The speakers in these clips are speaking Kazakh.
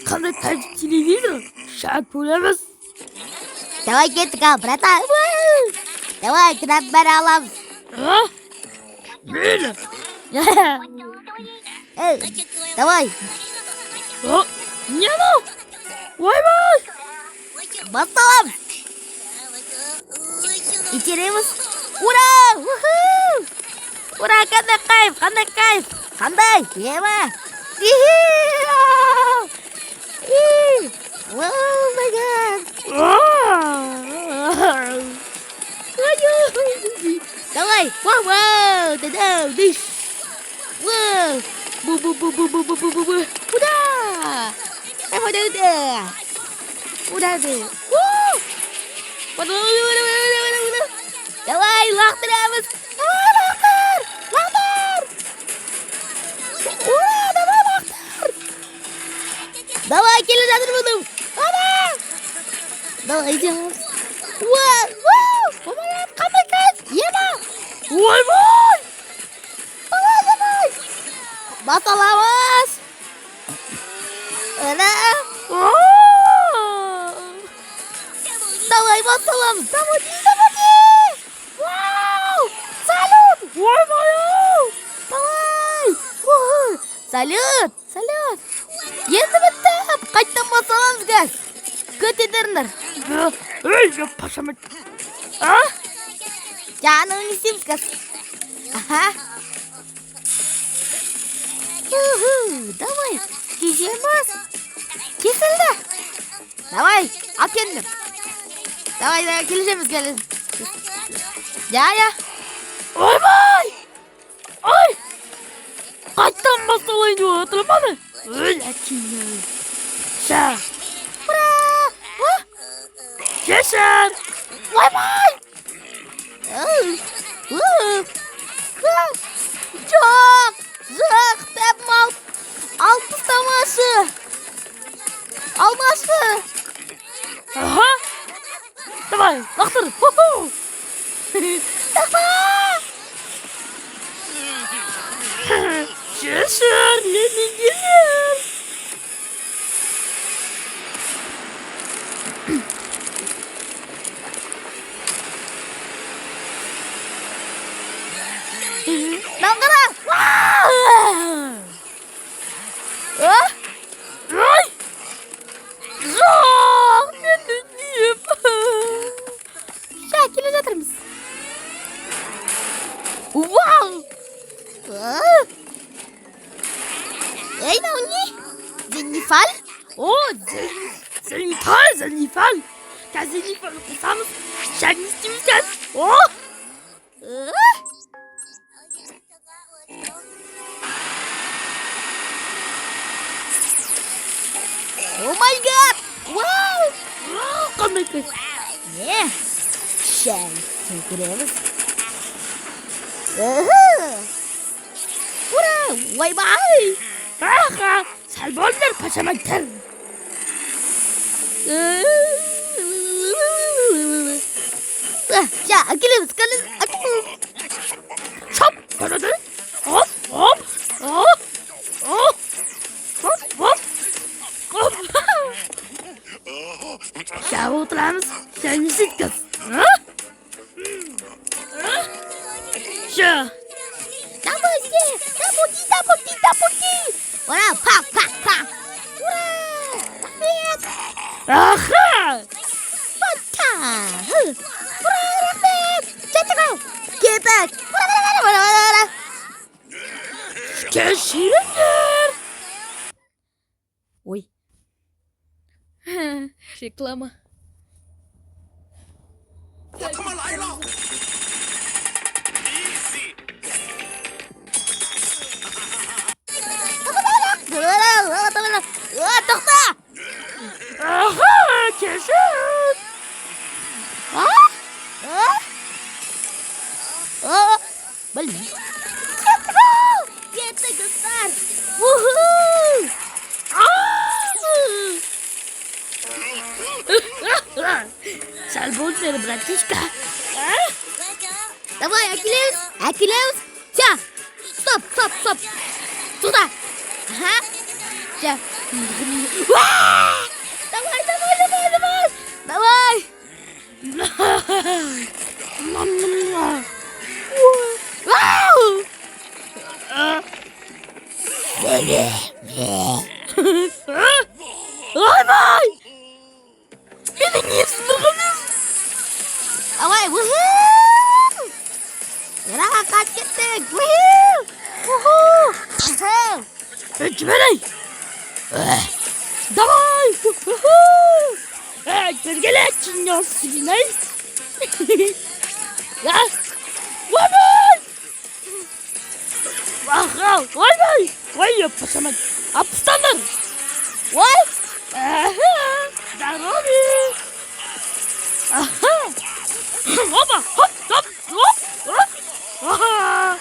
Qanday televizor? Shart bo'lamiz. Давай ketdik, bratan. Давай, knaplarni olamiz. Mayli. Ey, давай. Nima? Voy. Boshlaymiz. Ichiramiz. Ura! Ura, qanday kayf. Qanday? Yema. Oh my god. Давай. Wow. Dish. Wow. Bu. Udah. Udah deh. Waduh. Давай, лақтырамыз. Лақтыр. Ура, давай лақтыр. Давай, келе жатыр бұным. Давай, идеміз. Омайат, қандай кайф. Ема. Ойбай. Давай. Басаламыз. Ана. Давай, басаламыз. Давай. Вау! Салют! Ойбай. Давай! Салют! Енді бітті! Қайттан басаламыз, газ! Көтедеріңдер! Ey, пашамет. Жаңағы не істейміз, газ? Давай! Кешеміз! Кесілді! Давай! Апендер! Давай, келешеміз, келесіз! Ya. Ойбай. Ай. Қайттан басалайын деп отырмады. Әкеңнің. Ша. Ура! Кешір. Ойбай. Жоқ, тәпім алып тастамашы. Алмашы. Давай, лақтыр. Кешір, лемегелер. Наңғыра! Ай! Жоқ, мені дейіп. Ша, келе жатырмыз. Вау! Ей, мынау не? Зенифал? О, Зенифал. Қазір Зенифалды қосамыз. Шағын істейміз қазір. О май гад! Вау! Қандай кайф. Не? Шай, көреміз. Ура! Ойбай! Сәл болдыр, пашаметтер. Ша, әкелеміз. Шап, көреді. Оп. Ша, отырамыз. Шәңі жеткіз. Ша. Тапути! Ура, пак! Ура! Рахмет! Аха! Патта! Ура, рахмет! Жаттық! Кеттік! Ура! Кешіріңдер. Ой. Реклама. 我他妈来了！ Тоқта! Аха, кешір. Білмеймін. Кеттік, достар! Сәл болдыр, братишка. Давай, әкелеміз. Ша, стоп. Туда. Ага. Ша, Давай, давай, давай, давай! Давай! Вау! Давай! Beni niye sınırladınız? Давай, вуху! Yara kaç gittik, вуху! Вуху! Aha! Peki beni. Давай! Gölgeler dünyası yine. Ya! Vay vay! Vay vay! Vay yapasam. Apstanlar. Vay! Darobi. Aha! Hoppa hop hop hop hop. Aha!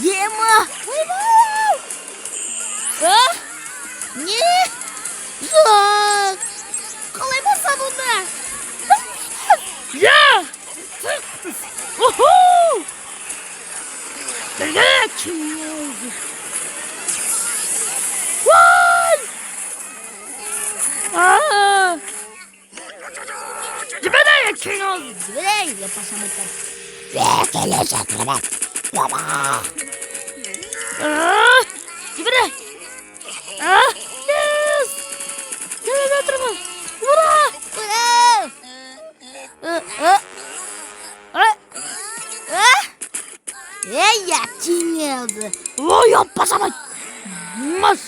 Yema! Вау! Ah! Ne? Zor! Kolay masa bunlar! Ya! Oho! Gölgeler dünyası. Vay! Ah! Cibene yakın ol. Zibirey! Yapasamadım. Ah! Cibene! Ah! Yes! Gel yatırma. Ura! Bravo! Ya çiğnedi. Vay yapasam. Mas.